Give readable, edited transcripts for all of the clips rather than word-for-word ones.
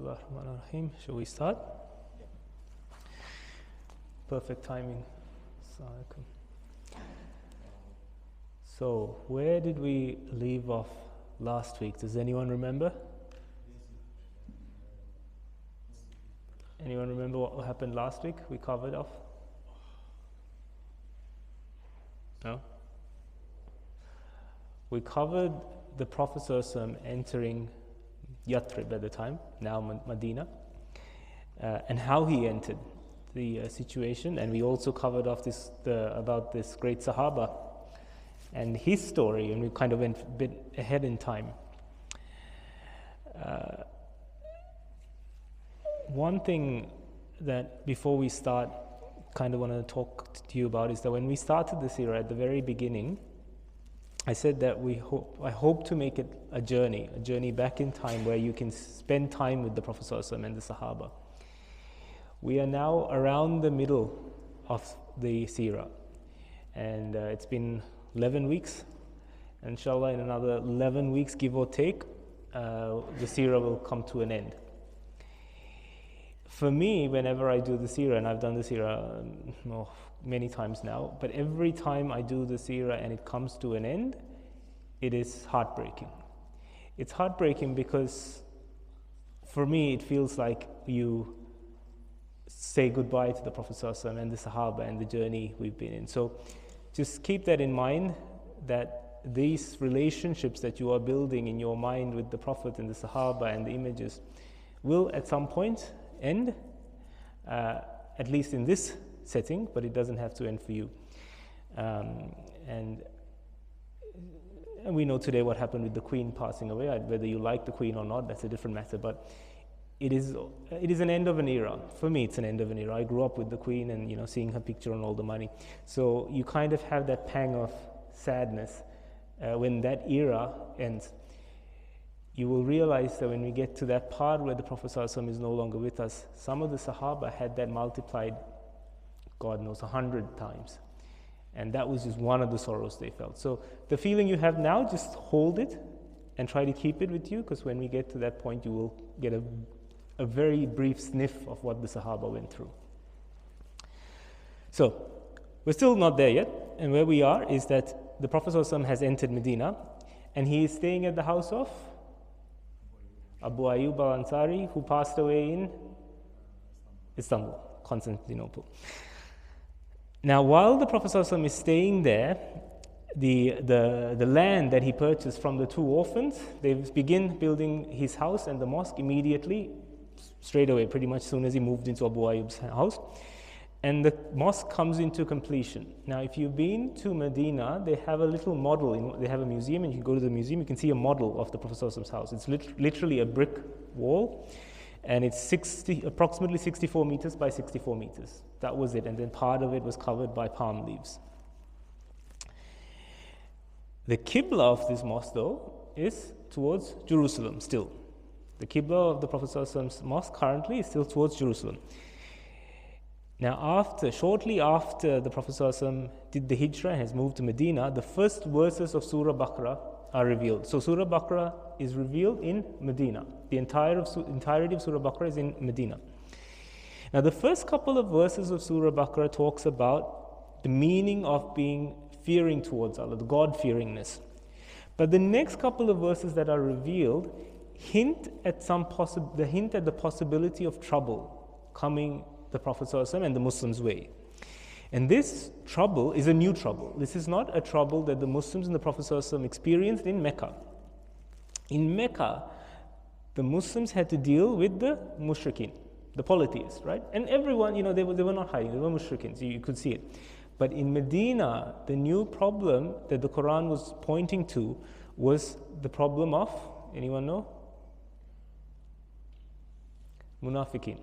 Bismillahirrahmanirrahim. Shall we start? Perfect timing. Assalamualaikum. So, where did we leave off last week? Does anyone remember? Anyone remember what happened last week? We covered off? No? We covered the Prophet ﷺ entering Yathrib at the time, now Medina, and how he entered the situation. And we also covered off about this great Sahaba and his story, and we kind of went a bit ahead in time. One thing that before we start, kind of want to talk to you about is that when we started the Seerah at the very beginning, I said that I hope to make it a journey back in time where you can spend time with the Prophet ﷺ and the Sahaba. We are now around the middle of the Seerah, and it's been 11 weeks. Inshallah, in another 11 weeks, give or take, the Seerah will come to an end. For me, whenever I do the Seerah, and I've done the Seerah many times now, but every time I do the Seerah and it comes to an end, it is heartbreaking. It's heartbreaking because for me it feels like you say goodbye to the Prophet ﷺ and the Sahaba and the journey we've been in. So just keep that in mind, that these relationships that you are building in your mind with the Prophet and the Sahaba and the images will at some point end, at least in this setting, but it doesn't have to end for you. And we know today what happened with the Queen passing away. Whether you like the Queen or not, that's a different matter, but it is an end of an era. For me, it's an end of an era. I grew up with the Queen and seeing her picture on all the money. So you kind of have that pang of sadness when that era ends. You will realize that when we get to that part where the Prophet ﷺ is no longer with us, some of the Sahaba had that multiplied, God knows, 100 times. And that was just one of the sorrows they felt. So the feeling you have now, just hold it and try to keep it with you, because when we get to that point, you will get a very brief sniff of what the Sahaba went through. So we're still not there yet. And where we are is that the Prophet ﷺ has entered Medina, and he is staying at the house of Abu Ayyub al-Ansari, who passed away in Istanbul, Constantinople. Now, while the Prophet ﷺ is staying there, the land that he purchased from the two orphans, they begin building his house and the mosque immediately, straight away, pretty much as soon as he moved into Abu Ayyub's house. And the mosque comes into completion. Now, if you've been to Medina, they have a little model. They have a museum, and you can go to the museum, you can see a model of the Prophet ﷺ's house. It's literally a brick wall, and it's approximately 64 meters by 64 meters. That was it, and then part of it was covered by palm leaves. The Qibla of this mosque, though, is towards Jerusalem still. The Qibla of the Prophet ﷺ's mosque currently is still towards Jerusalem. Now, shortly after the Prophet ﷺ did the Hijrah and has moved to Medina, the first verses of Surah Baqarah are revealed. So Surah Baqarah is revealed in Medina. The entirety of Surah Baqarah is in Medina. Now, the first couple of verses of Surah Baqarah talks about the meaning of fearing towards Allah, the God-fearingness. But the next couple of verses that are revealed hint at the possibility of trouble coming the Prophet ﷺ and the Muslims' way. And this trouble is a new trouble. This is not a trouble that the Muslims and the Prophet ﷺ experienced in Mecca. In Mecca, the Muslims had to deal with the mushrikeen, the polytheists, right? And everyone, they were not hiding, they were mushrikeen, so you could see it. But in Medina, the new problem that the Quran was pointing to was the problem of, anyone know? Munafiqeen.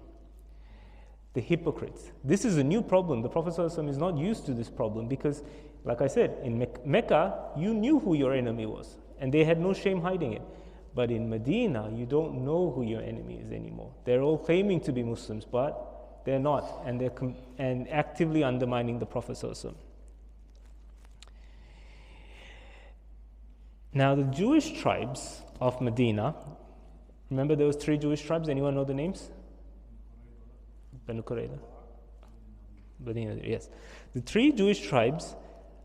The hypocrites. This is a new problem. The Prophet ﷺ is not used to this problem because, like I said, in Mecca, you knew who your enemy was and they had no shame hiding it. But in Medina, you don't know who your enemy is anymore. They're all claiming to be Muslims, but they're not, and they're actively undermining the Prophet ﷺ. Now, the Jewish tribes of Medina Remember there was 3 Jewish tribes? Anyone know the names? Banu Qurayza. Yes. The 3 Jewish tribes,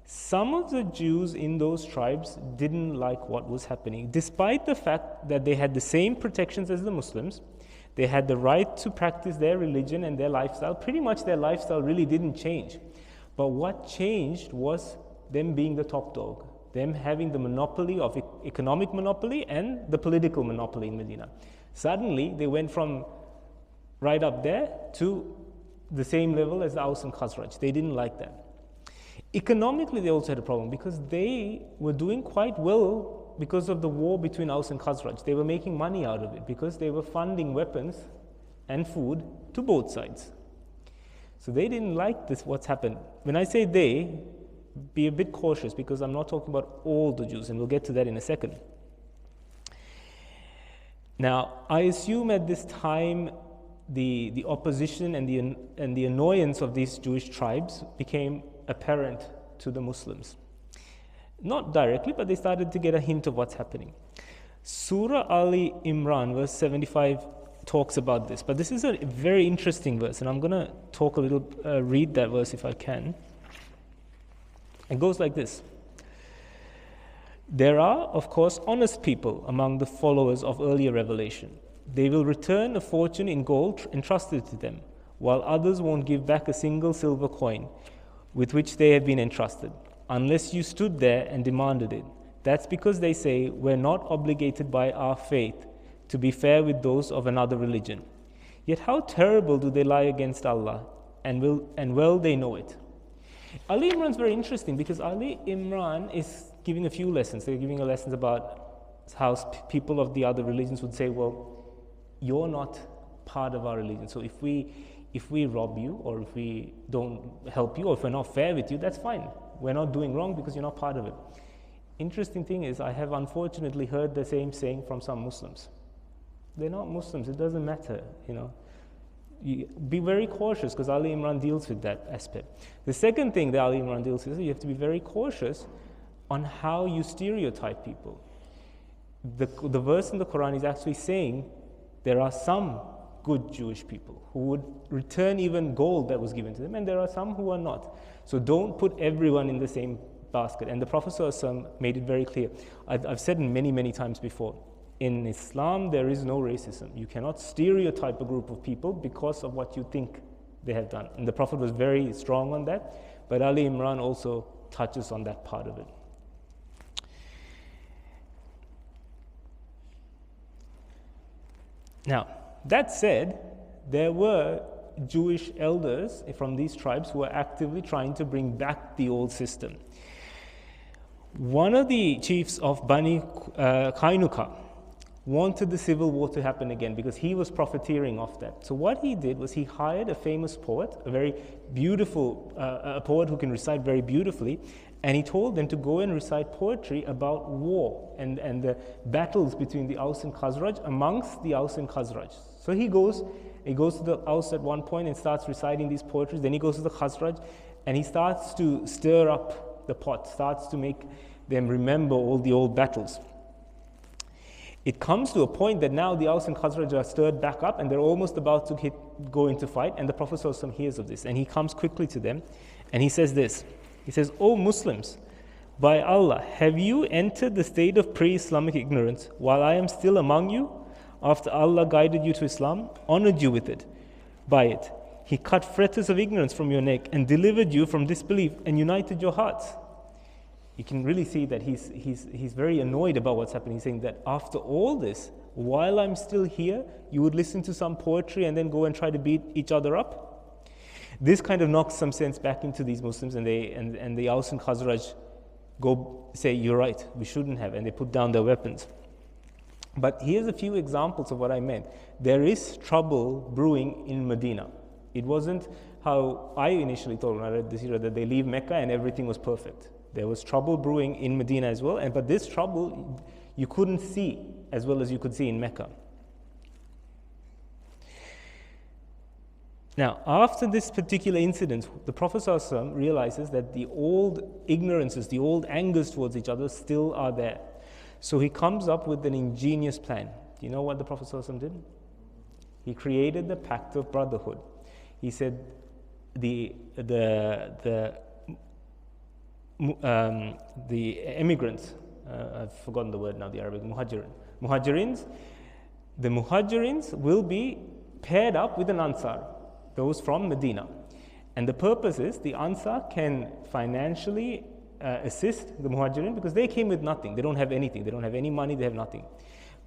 some of the Jews in those tribes didn't like what was happening. Despite the fact that they had the same protections as the Muslims, they had the right to practice their religion and their lifestyle. Pretty much their lifestyle really didn't change. But what changed was them being the top dog, them having the monopoly of economic monopoly and the political monopoly in Medina. Suddenly, they went from right up there to the same level as the Aus and Khazraj. They didn't like that. Economically, they also had a problem because they were doing quite well because of the war between Aus and Khazraj. They were making money out of it because they were funding weapons and food to both sides. So they didn't like this, what's happened. When I say they, be a bit cautious because I'm not talking about all the Jews, and we'll get to that in a second. Now, I assume at this time the opposition and the annoyance of these Jewish tribes became apparent to the Muslims. Not directly, but they started to get a hint of what's happening. Surah Ali Imran, verse 75, talks about this. But this is a very interesting verse, and I'm going to talk a little, read that verse if I can. It goes like this. There are, of course, honest people among the followers of earlier revelation. They will return a fortune in gold entrusted to them, while others won't give back a single silver coin with which they have been entrusted, unless you stood there and demanded it. That's because they say, we're not obligated by our faith to be fair with those of another religion. Yet how terrible do they lie against Allah, and well they know it. Ali Imran is very interesting because Ali Imran is giving a few lessons. They're giving lessons about how people of the other religions would say, well, you're not part of our religion. So if we rob you, or if we don't help you, or if we're not fair with you, that's fine. We're not doing wrong because you're not part of it. Interesting thing is, I have unfortunately heard the same saying from some Muslims. They're not Muslims, it doesn't matter, Be very cautious because Ali Imran deals with that aspect. The second thing that Ali Imran deals with is you have to be very cautious on how you stereotype people. The verse in the Quran is actually saying there are some good Jewish people who would return even gold that was given to them, and there are some who are not. So don't put everyone in the same basket. And the Prophet ﷺ made it very clear. I've said it many, many times before. In Islam, there is no racism. You cannot stereotype a group of people because of what you think they have done. And the Prophet was very strong on that, but Ali Imran also touches on that part of it. Now, that said, there were Jewish elders from these tribes who were actively trying to bring back the old system. One of the chiefs of Bani Kainuka wanted the civil war to happen again because he was profiteering off that. So what he did was he hired a famous poet, a very beautiful, a poet who can recite very beautifully, and he told them to go and recite poetry about war and the battles between the Aus and Khazraj amongst the Aus and Khazraj. So he goes to the Aus at one point and starts reciting these poetries. Then he goes to the Khazraj and he starts to stir up the pot, starts to make them remember all the old battles. It comes to a point that now the Aus and Khazraj are stirred back up and they're almost about to go into fight, and the Prophet ﷺ hears of this and he comes quickly to them and he says this. He says, "O Muslims, by Allah, have you entered the state of pre-Islamic ignorance while I am still among you? After Allah guided you to Islam, honored you with it, by it. He cut fetters of ignorance from your neck and delivered you from disbelief and united your hearts." You can really see that he's very annoyed about what's happening. He's saying that after all this, while I'm still here, you would listen to some poetry and then go and try to beat each other up? This kind of knocks some sense back into these Muslims, and the Aus and Khazraj go say, "You're right, we shouldn't have," and they put down their weapons. But here's a few examples of what I meant. There is trouble brewing in Medina. It wasn't how I initially thought when I read the Seerah, that they leave Mecca and everything was perfect. There was trouble brewing in Medina as well, but this trouble you couldn't see as well as you could see in Mecca. Now, after this particular incident, the Prophet ﷺ realizes that the old ignorances, the old angers towards each other still are there. So he comes up with an ingenious plan. Do you know what the Prophet ﷺ did? He created the pact of brotherhood. He said the immigrants, I've forgotten the word now, the Arabic, Muhajirins, the Muhajirins will be paired up with an Ansar, those from Medina. And the purpose is the Ansar can financially assist the Muhajirin because they came with nothing. They don't have anything. They don't have any money. They have nothing.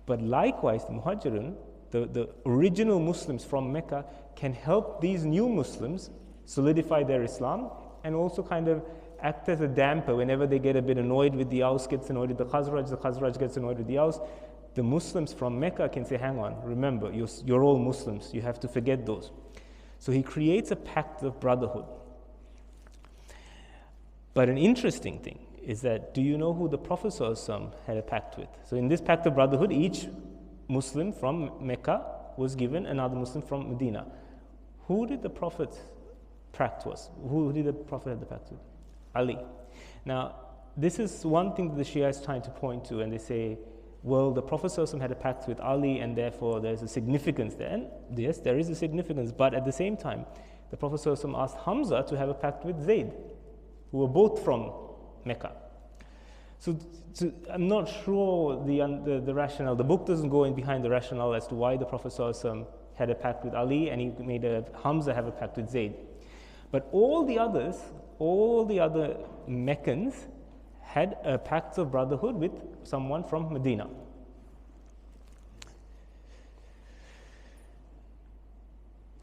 But likewise, the Muhajirin, the original Muslims from Mecca, can help these new Muslims solidify their Islam and also kind of act as a damper whenever they get a bit annoyed with the Aus, gets annoyed with the Khazraj gets annoyed with the Aus. The Muslims from Mecca can say, hang on, remember, you're all Muslims. You have to forget those. So he creates a pact of brotherhood. But an interesting thing is that, do you know who the Prophet ﷺ had a pact with? So in this pact of brotherhood, each Muslim from Mecca was given another Muslim from Medina. Who did the Prophet pact was? Who did the Prophet have the pact with? Ali. Now, this is one thing that the Shia is trying to point to, and they say, well, the Prophet ﷺ had a pact with Ali, and therefore there's a significance there. And yes, there is a significance, but at the same time, the Prophet ﷺ asked Hamza to have a pact with Zayd, who were both from Mecca. So I'm not sure the rationale. The book doesn't go in behind the rationale as to why the Prophet ﷺ had a pact with Ali and he made Hamza have a pact with Zayd. But all the other Meccans had a pact of brotherhood with someone from Medina.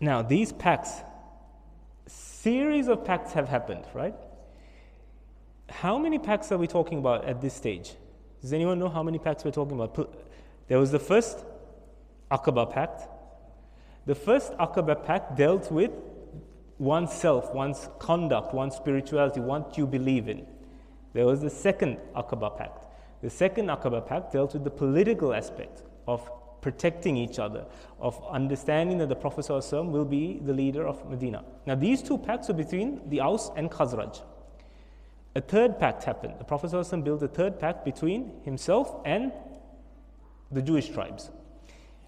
Now, these pacts, series of pacts have happened, right? How many pacts are we talking about at this stage? Does anyone know how many pacts we're talking about? There was the first Aqaba pact. The first Aqaba pact dealt with oneself, one's conduct, one's spirituality, what you believe in. There was the second Aqaba pact. The second Aqaba pact dealt with the political aspect of protecting each other, of understanding that the Prophet ﷺ will be the leader of Medina. Now these two pacts were between the Aus and Khazraj. A third pact happened. The Prophet ﷺ built a third pact between himself and the Jewish tribes.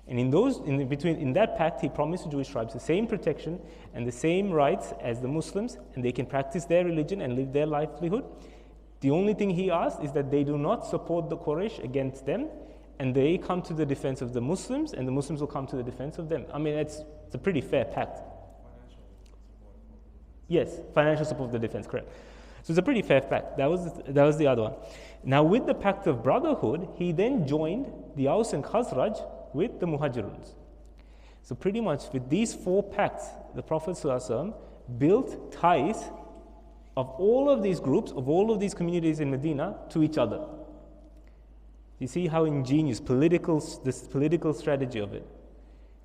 And in that pact, he promised the Jewish tribes the same protection and the same rights as the Muslims, and they can practice their religion and live their livelihood. The only thing he asked is that they do not support the Quraysh against them, and they come to the defense of the Muslims, and the Muslims will come to the defense of them. I mean, it's a pretty fair pact. Yes, financial support of the defense, correct. So it's a pretty fair pact. That was the other one. Now, with the pact of brotherhood, he then joined the Aus and Khazraj with the Muhajiruns. So pretty much with these four pacts, the Prophet ﷺ built ties of all of these groups, of all of these communities in Medina to each other. You see how ingenious this political strategy of it.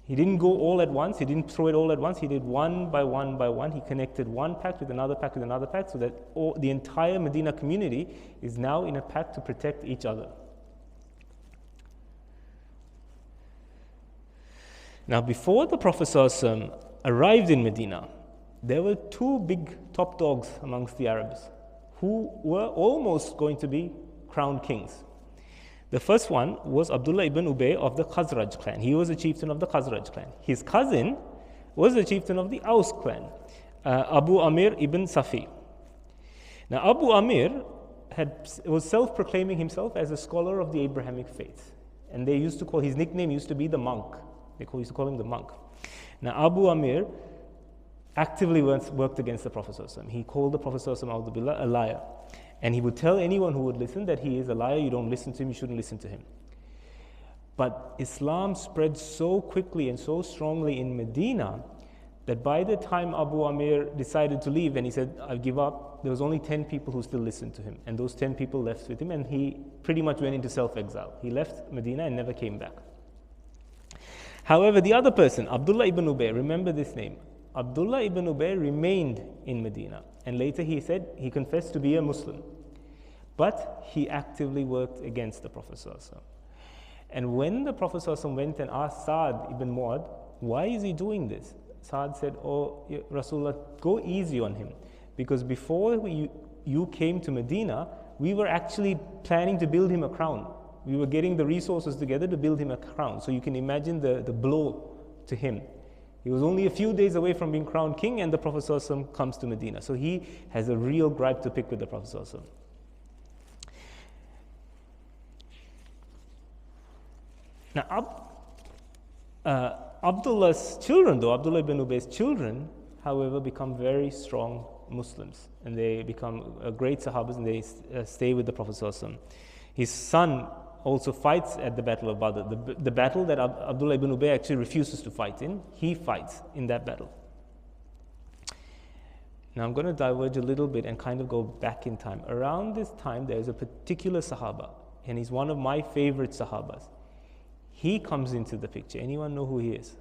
He didn't go all at once, he didn't throw it all at once, he did one by one by one. He connected one pact with another pact with another pact so that the entire Medina community is now in a pact to protect each other. Now, before the Prophet ﷺ arrived in Medina, there were two big top dogs amongst the Arabs who were almost going to be crowned kings. The first one was Abdullah ibn Ubay of the Khazraj clan. He was a chieftain of the Khazraj clan. His cousin was the chieftain of the Aus clan, Abu Amir ibn Safi. Now, Abu Amir was self-proclaiming himself as a scholar of the Abrahamic faith. And his nickname used to be the monk. They used to call him the monk. Now, Abu Amir actively worked against the Prophet ﷺ. He called the Prophet ﷺ a liar. And he would tell anyone who would listen that he is a liar, you don't listen to him, you shouldn't listen to him. But Islam spread so quickly and so strongly in Medina that by the time Abu Amir decided to leave and he said, I give up, there was only 10 people who still listened to him. And those 10 people left with him, and he pretty much went into self-exile. He left Medina and never came back. However, the other person, Abdullah ibn Ubay, remember this name. Abdullah ibn Ubay remained in Medina, and later he said he confessed to be a Muslim, but he actively worked against the Prophet ﷺ. And when the Prophet ﷺ went and asked Sa'd ibn Mu'adh, why is he doing this? Sa'd said, oh Rasulullah, go easy on him, because before you came to Medina, we were actually planning to build him a crown. We were getting the resources together to build him a crown. So you can imagine the blow to him. He was only a few days away from being crowned king, and the Prophet ﷺ comes to Medina. So he has a real gripe to pick with the Prophet ﷺ. Now, Abdullah's children, though, Abdullah ibn Ubay's children, however, become very strong Muslims, and they become great Sahabas, and they stay with the Prophet ﷺ. His son also fights at the Battle of Badr. The battle that Abdullah ibn Ubay actually refuses to fight in, he fights in that battle. Now I'm going to diverge a little bit and kind of go back in time. Around this time, there's a particular Sahaba, and he's one of my favorite Sahabas. He comes into the picture. Anyone know who he is?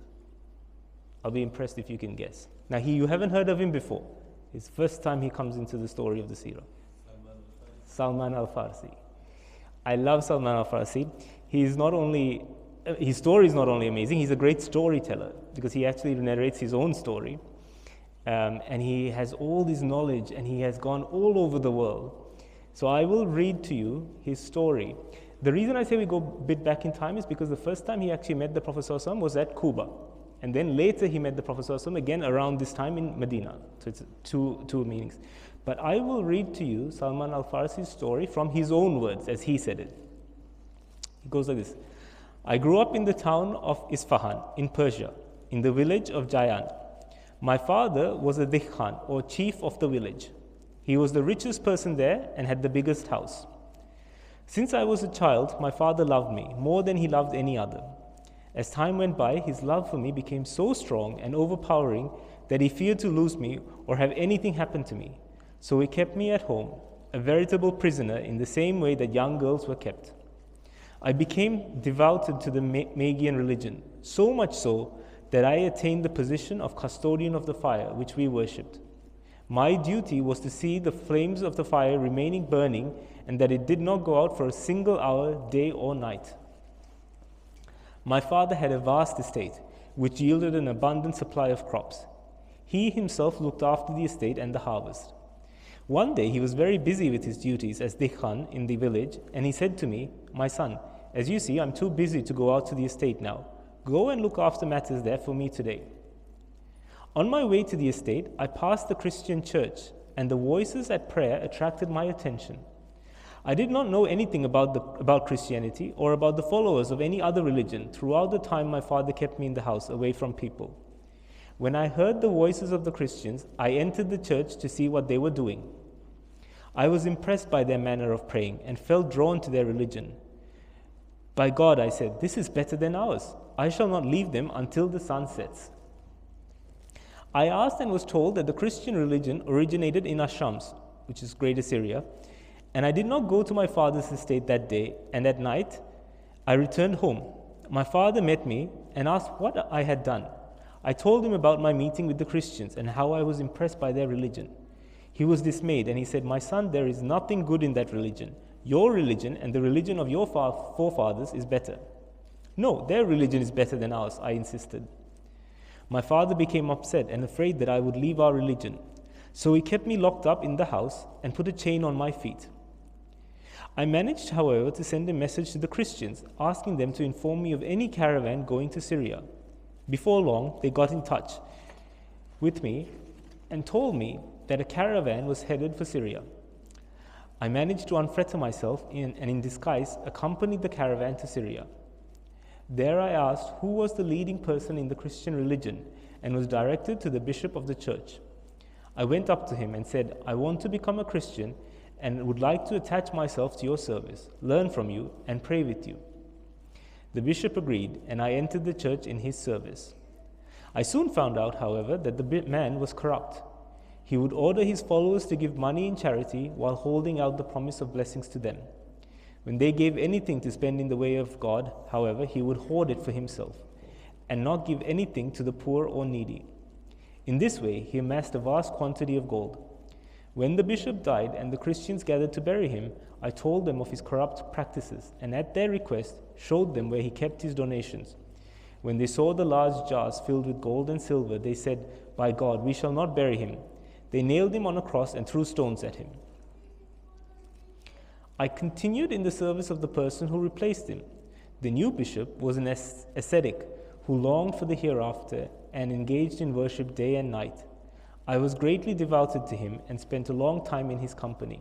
I'll be impressed if you can guess. Now, you haven't heard of him before. It's the first time he comes into the story of the Seerah. Salman al-Farsi. I love Salman al-Farsi. His story is not only amazing, he's a great storyteller because he actually narrates his own story. And he has all this knowledge, and he has gone all over the world. So I will read to you his story. The reason I say we go a bit back in time is because the first time he actually met the Prophet ﷺ was at Kuba. And then later he met the Prophet ﷺ again around this time in Medina. So it's two meanings. But I will read to you Salman al-Farsi's story from his own words as he said it. It goes like this. I grew up in the town of Isfahan in Persia, in the village of Jayan. My father was a dikhan, or chief of the village. He was the richest person there and had the biggest house. Since I was a child, my father loved me more than he loved any other. As time went by, his love for me became so strong and overpowering that he feared to lose me or have anything happen to me. So he kept me at home, a veritable prisoner in the same way that young girls were kept. I became devoted to the Magian religion, so much so that I attained the position of custodian of the fire which we worshipped. My duty was to see the flames of the fire remaining burning and that it did not go out for a single hour, day or night. My father had a vast estate, which yielded an abundant supply of crops. He himself looked after the estate and the harvest. One day he was very busy with his duties as dikhan in the village, and he said to me, "My son, as you see, I'm too busy to go out to the estate now. Go and look after matters there for me today." On my way to the estate, I passed the Christian church, and the voices at prayer attracted my attention. I did not know anything about Christianity or about the followers of any other religion throughout the time my father kept me in the house away from people. When I heard the voices of the Christians, I entered the church to see what they were doing. I was impressed by their manner of praying and felt drawn to their religion. By God, I said, this is better than ours. I shall not leave them until the sun sets. I asked and was told that the Christian religion originated in Ashams, which is Greater Syria, and I did not go to my father's estate that day, and at night I returned home. My father met me and asked what I had done. I told him about my meeting with the Christians and how I was impressed by their religion. He was dismayed and he said, "My son, there is nothing good in that religion. Your religion and the religion of your forefathers is better." "No, their religion is better than ours," I insisted. My father became upset and afraid that I would leave our religion. So he kept me locked up in the house and put a chain on my feet. I managed, however, to send a message to the Christians, asking them to inform me of any caravan going to Syria. Before long, they got in touch with me and told me that a caravan was headed for Syria. I managed to unfetter myself and in disguise accompanied the caravan to Syria. There I asked who was the leading person in the Christian religion and was directed to the bishop of the church. I went up to him and said, "I want to become a Christian and would like to attach myself to your service, learn from you, and pray with you." The bishop agreed, and I entered the church in his service. I soon found out, however, that the man was corrupt. He would order his followers to give money in charity while holding out the promise of blessings to them. When they gave anything to spend in the way of God, however, he would hoard it for himself and not give anything to the poor or needy. In this way, he amassed a vast quantity of gold. When the bishop died and the Christians gathered to bury him, I told them of his corrupt practices and at their request showed them where he kept his donations. When they saw the large jars filled with gold and silver, they said, "By God, we shall not bury him." They nailed him on a cross and threw stones at him. I continued in the service of the person who replaced him. The new bishop was an ascetic who longed for the hereafter and engaged in worship day and night. I was greatly devoted to him and spent a long time in his company.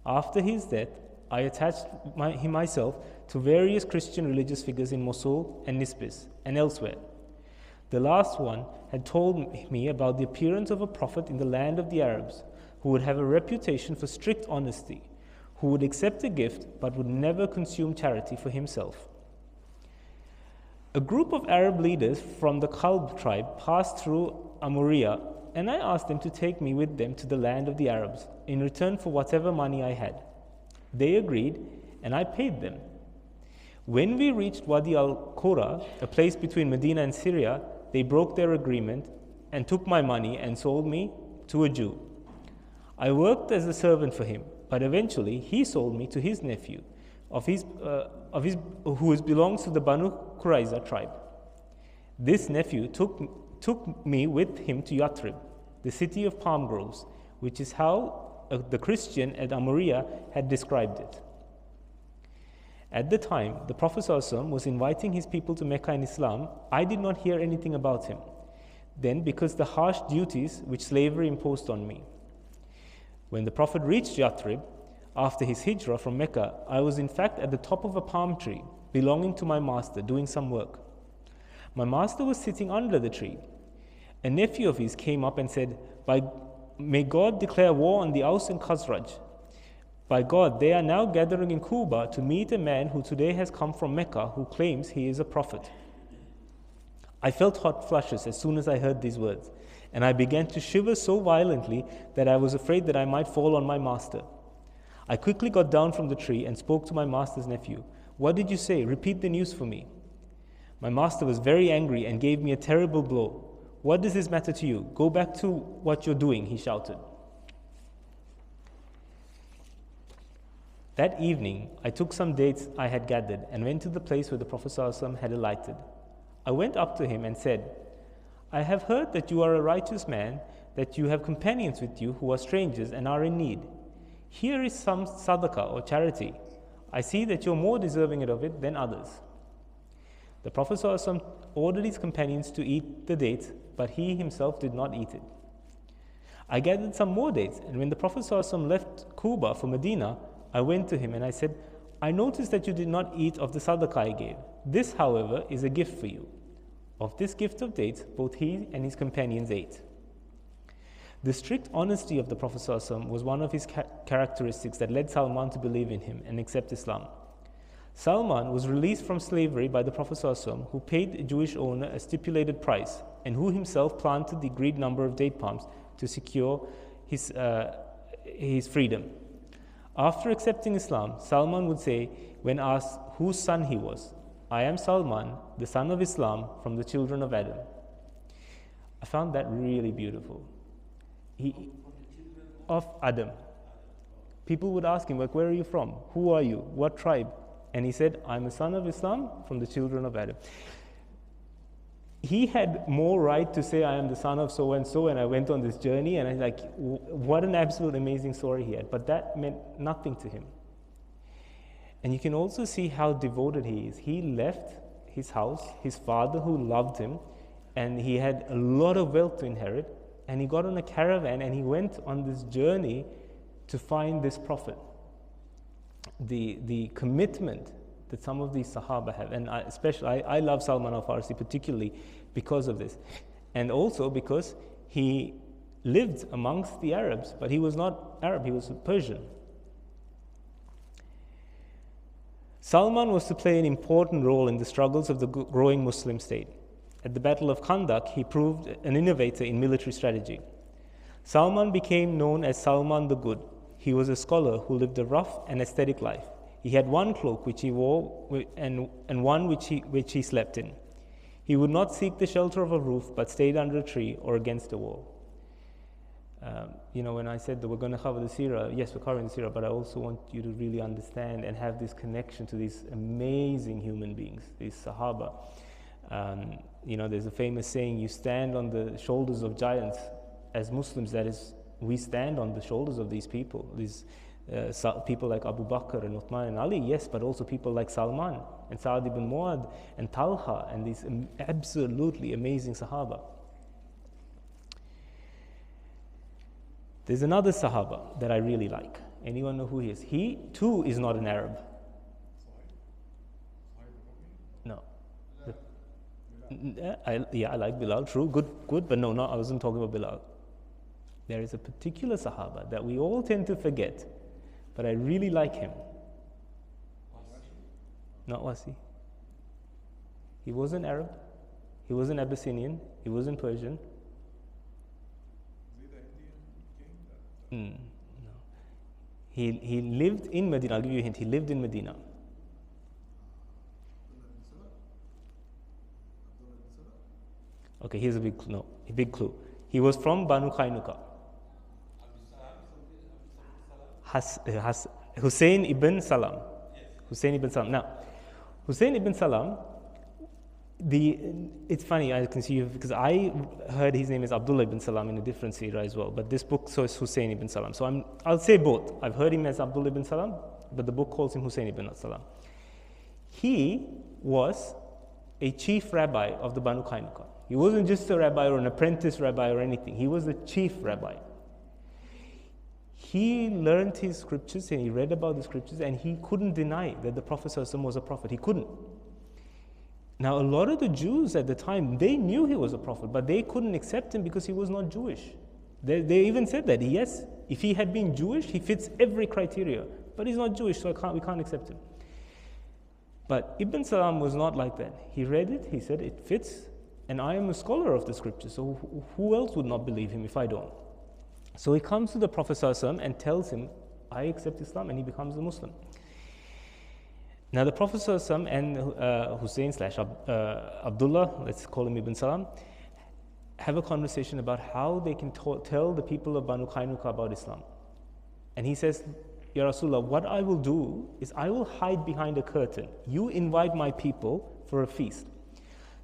After his death, I attached myself to various Christian religious figures in Mosul and Nisbis and elsewhere. The last one had told me about the appearance of a prophet in the land of the Arabs who would have a reputation for strict honesty, who would accept a gift but would never consume charity for himself. A group of Arab leaders from the Kalb tribe passed through Amuriya, and I asked them to take me with them to the land of the Arabs in return for whatever money I had. They agreed, and I paid them. When we reached Wadi al-Qura, a place between Medina and Syria, they broke their agreement and took my money and sold me to a Jew. I worked as a servant for him, but eventually he sold me to his nephew, who belongs to the Banu Qurayza tribe. This nephew took me with him to Yathrib, the city of palm groves, which is how the Christian at Amuriya had described it. At the time, the Prophet ﷺ was inviting his people to Mecca and Islam. I did not hear anything about him then because the harsh duties which slavery imposed on me. When the Prophet reached Yathrib, after his hijrah from Mecca, I was in fact at the top of a palm tree belonging to my master doing some work. My master was sitting under the tree. A nephew of his came up and said, May God declare war on the Aus and Khazraj. By God, they are now gathering in Kuba to meet a man who today has come from Mecca who claims he is a prophet. I felt hot flushes as soon as I heard these words, and I began to shiver so violently that I was afraid that I might fall on my master. I quickly got down from the tree and spoke to my master's nephew. What did you say? Repeat the news for me. My master was very angry and gave me a terrible blow. What does this matter to you? Go back to what you're doing, he shouted. That evening, I took some dates I had gathered and went to the place where the Prophet ﷺ had alighted. I went up to him and said, I have heard that you are a righteous man, that you have companions with you who are strangers and are in need. Here is some sadaqah or charity. I see that you're more deserving of it than others. The Prophet ﷺ ordered his companions to eat the dates, but he himself did not eat it. I gathered some more dates, and when the Prophet ﷺ left Kuba for Medina, I went to him and I said, I noticed that you did not eat of the sadaqah I gave. This, however, is a gift for you. Of this gift of dates, both he and his companions ate. The strict honesty of the Prophet ﷺ was one of his characteristics that led Salman to believe in him and accept Islam. Salman was released from slavery by the Prophet ﷺ, who paid a Jewish owner a stipulated price and who himself planted the agreed number of date palms to secure his freedom. After accepting Islam, Salman would say, when asked whose son he was, I am Salman, the son of Islam from the children of Adam. I found that really beautiful. Of Adam. People would ask him, like, where are you from? Who are you? What tribe? And he said, I'm a son of Islam from the children of Adam. He had more right to say, I am the son of so-and-so, and I went on this journey, and I was like, what an absolute amazing story he had. But that meant nothing to him. And you can also see how devoted he is. He left his house, his father who loved him, and he had a lot of wealth to inherit, and he got on a caravan and he went on this journey to find this prophet. The commitment that some of these Sahaba have, and I love Salman al-Farsi particularly because of this, and also because he lived amongst the Arabs, but he was not Arab, he was Persian. Salman was to play an important role in the struggles of the growing Muslim state. At the Battle of Khandak, he proved an innovator in military strategy. Salman became known as Salman the Good. He was a scholar who lived a rough and aesthetic life. He had one cloak which he wore and one which he slept in. He would not seek the shelter of a roof, but stayed under a tree or against a wall. When I said that we're going to cover the Seerah, yes, we're covering the Seerah, but I also want you to really understand and have this connection to these amazing human beings, these Sahaba. There's a famous saying, you stand on the shoulders of giants. As Muslims, that is, we stand on the shoulders of these people, People like Abu Bakr and Uthman and Ali, yes, but also people like Salman and Sa'd ibn Mu'adh and Talha and these absolutely amazing Sahaba. There's another Sahaba that I really like. Anyone know who he is? He too is not an Arab. No. I like Bilal, true, good, but no, I wasn't talking about Bilal. There is a particular Sahaba that we all tend to forget, but I really like him. Not Wasi. He wasn't Arab, he wasn't Abyssinian, he wasn't Persian. No. He lived in Medina. I'll give you a hint. He lived in Medina. Okay, here's a big clue. No, a big clue. He was from Banu Qainuqa. Hussein ibn Salam. Hussein ibn Salam. Now, Hussein ibn Salam, it's funny, I can see you, because I heard his name is Abdullah ibn Salam in a different seerah as well, but this book says Hussein ibn Salam. So I'll say both. I've heard him as Abdullah ibn Salam, but the book calls him Hussein ibn Salam. He was a chief rabbi of the Banu Qainuqa. He wasn't just a rabbi or an apprentice rabbi or anything. He was the chief rabbi. He learned his scriptures and he read about the scriptures, and he couldn't deny that the Prophet ﷺ was a prophet. He couldn't. Now, a lot of the Jews at the time, they knew he was a prophet, but they couldn't accept him because he was not Jewish. They even said that, yes, if he had been Jewish, he fits every criteria, but he's not Jewish, so we can't accept him. But Ibn Salam was not like that. He read it, he said, it fits, and I am a scholar of the scriptures, so who else would not believe him if I don't? So he comes to the Prophet ﷺ and tells him, I accept Islam, and he becomes a Muslim. Now the Prophet ﷺ and Hussein / Abdullah, let's call him Ibn Salam, have a conversation about how they can tell the people of Banu Qainuqa about Islam. And he says, Ya Rasulullah, what I will do is I will hide behind a curtain. You invite my people for a feast.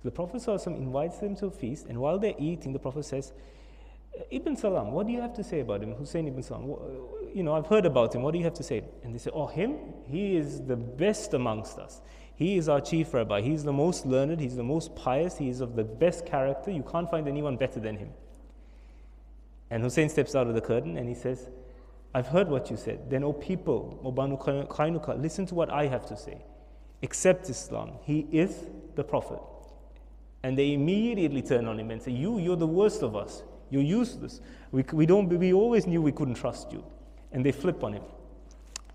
The Prophet ﷺ invites them to a feast, and while they're eating, the Prophet says, Ibn Salam, what do you have to say about him? Hussein ibn Salam, I've heard about him, what do you have to say? And they say, oh, him? He is the best amongst us. He is our chief rabbi. He's the most learned, he's the most pious, he is of the best character. You can't find anyone better than him. And Hussein steps out of the curtain and he says, I've heard what you said. Then, O people, O Banu Qainuqa, listen to what I have to say. Accept Islam. He is the Prophet. And they immediately turn on him and say, you're the worst of us. You're useless. We always knew we couldn't trust you. And they flip on him.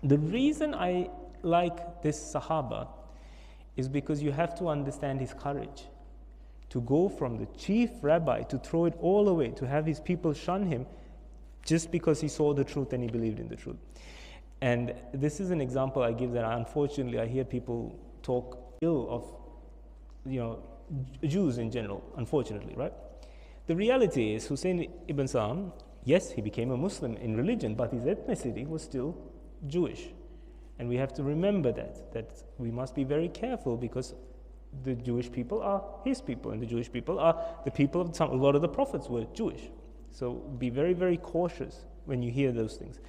The reason I like this Sahaba is because you have to understand his courage. To go from the chief rabbi, to throw it all away, to have his people shun him, just because he saw the truth and he believed in the truth. And this is an example I give that unfortunately I hear people talk ill of, Jews in general, unfortunately, right? The reality is Hussein ibn Salam, yes, he became a Muslim in religion, but his ethnicity was still Jewish. And we have to remember that we must be very careful, because the Jewish people are his people, and the Jewish people are the people of a lot of the prophets were Jewish. So be very, very cautious when you hear those things.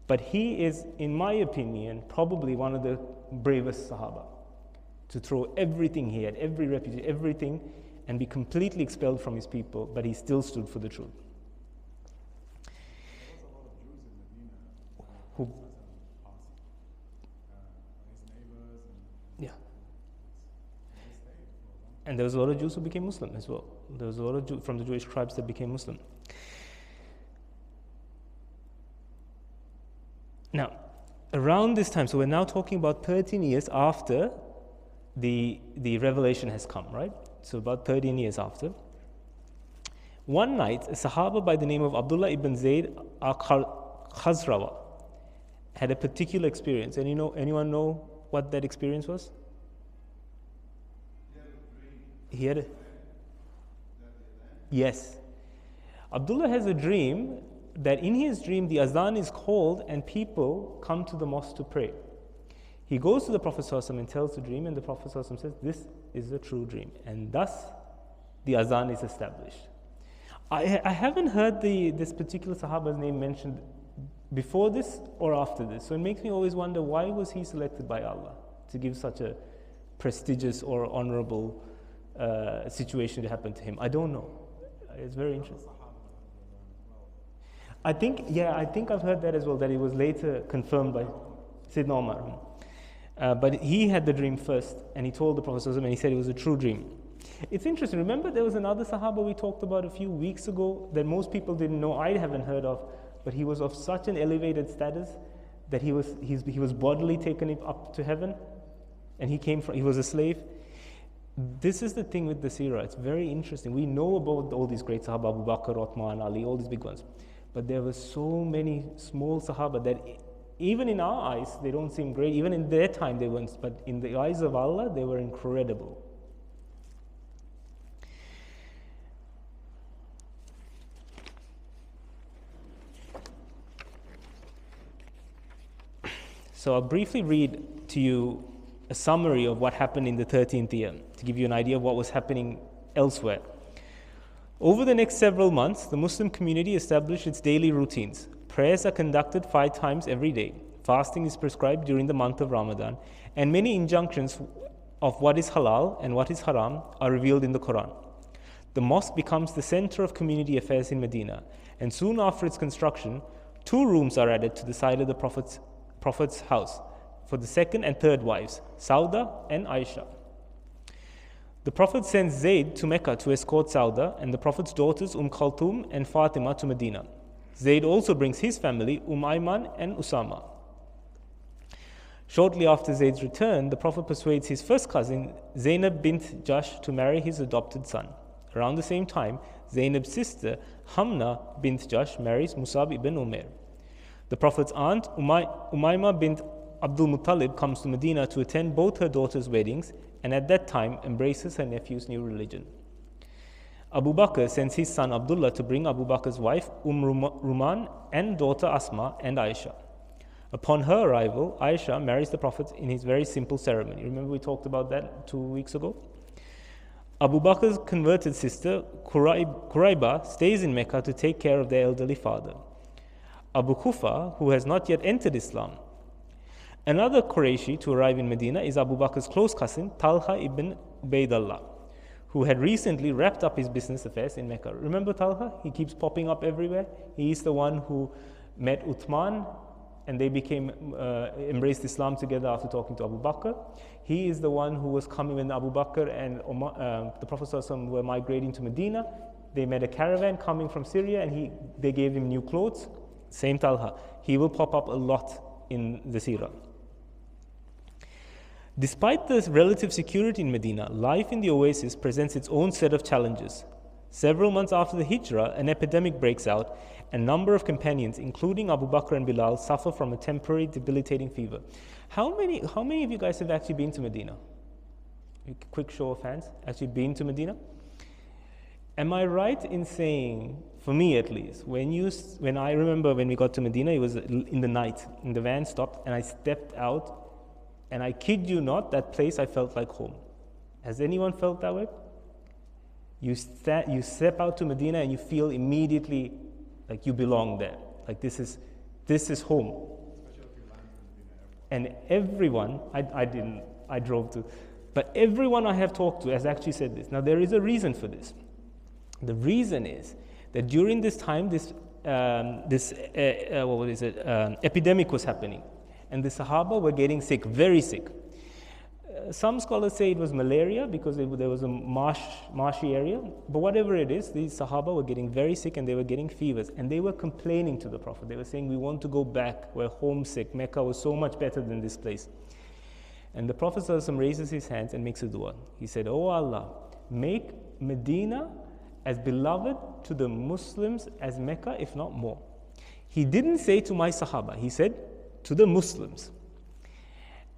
But he is, in my opinion, probably one of the bravest Sahaba, to throw everything he had, every reputation, everything, and be completely expelled from his people, but he still stood for the truth. Who? Yeah. And there was a lot of Jews who became Muslim as well. There was a lot of Jews from the Jewish tribes that became Muslim. Now, around this time, so we're now talking about 13 years after the revelation has come, right? So about 13 years after. One night, a Sahaba by the name of Abdullah ibn Zayd al-Khazrawa had a particular experience. And anyone know what that experience was? He had a Yes. Abdullah has a dream that in his dream the azan is called and people come to the mosque to pray. He goes to the Prophet ﷺ and tells the dream, and the Prophet ﷺ says, this is a true dream. And thus, the azan is established. I haven't heard this particular Sahaba's name mentioned before this or after this. So it makes me always wonder, why was he selected by Allah to give such a prestigious or honorable situation to happen to him? I don't know. It's very interesting. I think I've heard that as well, that it was later confirmed by Sayyidina Umar. But he had the dream first, and he told the Prophet ﷺ, and he said it was a true dream. It's interesting. Remember, there was another Sahaba we talked about a few weeks ago that most people didn't know, I haven't heard of, but he was of such an elevated status that he was bodily taken up to heaven, and he was a slave. This is the thing with the Seerah. It's very interesting. We know about all these great Sahaba, Abu Bakr, Uthman, Ali, all these big ones. But there were so many small Sahaba that even in our eyes, they don't seem great. Even in their time, they weren't. But in the eyes of Allah, they were incredible. So I'll briefly read to you a summary of what happened in the 13th year to give you an idea of what was happening elsewhere. Over the next several months, the Muslim community established its daily routines. Prayers are conducted 5 times every day. Fasting is prescribed during the month of Ramadan, and many injunctions of what is halal and what is haram are revealed in the Quran. The mosque becomes the center of community affairs in Medina, and soon after its construction, 2 rooms are added to the side of the Prophet's house for the second and third wives, Sauda and ISHA. The Prophet sends Zayd to Mecca to escort Sauda and the Prophet's daughters Kulthum and Fatima to Medina. Zayd also brings his family, Ayman and Usama. Shortly after Zayd's return, the Prophet persuades his first cousin, Zainab bint Jahsh, to marry his adopted son. Around the same time, Zainab's sister, Hamna bint Jahsh, marries Musab ibn Umair. The Prophet's aunt, Umayma bint Abdul Muttalib, comes to Medina to attend both her daughters' weddings, and at that time embraces her nephew's new religion. Abu Bakr sends his son Abdullah to bring Abu Bakr's wife Ruman and daughter Asma and Aisha. Upon her arrival, Aisha marries the Prophet in his very simple ceremony. Remember we talked about that 2 weeks ago? Abu Bakr's converted sister Quraiba stays in Mecca to take care of their elderly father. Abu Kufa, who has not yet entered Islam. Another Qurayshi to arrive in Medina is Abu Bakr's close cousin, Talha ibn Ubaidullah, who had recently wrapped up his business affairs in Mecca. Remember Talha? He keeps popping up everywhere. He is the one who met Uthman, and they embraced Islam together after talking to Abu Bakr. He is the one who was coming when Abu Bakr and the Prophet ﷺ were migrating to Medina. They met a caravan coming from Syria, and they gave him new clothes. Same Talha. He will pop up a lot in the Seerah. Despite the relative security in Medina, life in the oasis presents its own set of challenges. Several months after the Hijrah, an epidemic breaks out. A number of companions, including Abu Bakr and Bilal, suffer from a temporary debilitating fever. How many of you guys have actually been to Medina? A quick show of hands. Actually been to Medina? Am I right in saying, for me at least, when I remember when we got to Medina, it was in the night, and the van stopped, and I stepped out, and I kid you not, that place I felt like home. Has anyone felt that way? You step out to Medina and you feel immediately like you belong there. Like this is home. And everyone, I drove to, but everyone I have talked to has actually said this. Now there is a reason for this. The reason is that during this time, epidemic was happening, and the Sahaba were getting sick, very sick. Some scholars say it was malaria because there was a marshy area, but whatever it is, these Sahaba were getting very sick and they were getting fevers, and they were complaining to the Prophet. They were saying, we want to go back, we're homesick, Mecca was so much better than this place. And the Prophet ﷺ raises his hands and makes a dua. He said, "Oh Allah, make Medina as beloved to the Muslims as Mecca, if not more." He didn't say to my Sahaba, he said to the Muslims.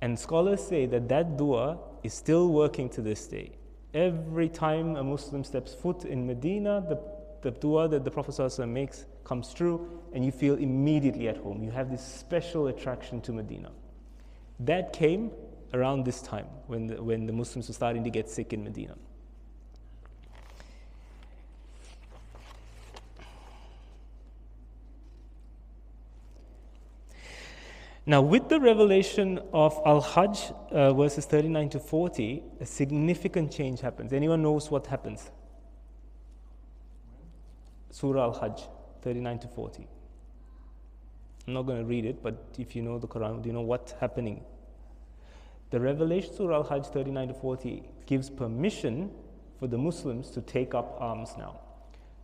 And scholars say that dua is still working to this day. Every time a Muslim steps foot in Medina, the dua that the Prophet ﷺ makes comes true, and you feel immediately at home. You have this special attraction to Medina. That came around this time when the Muslims were starting to get sick in Medina. Now, with the revelation of Al-Hajj verses 39 to 40, a significant change happens. Anyone knows what happens? Surah Al-Hajj, 39 to 40. I'm not going to read it, but if you know the Quran, do you know what's happening? The revelation, Surah Al-Hajj 39 to 40, gives permission for the Muslims to take up arms now,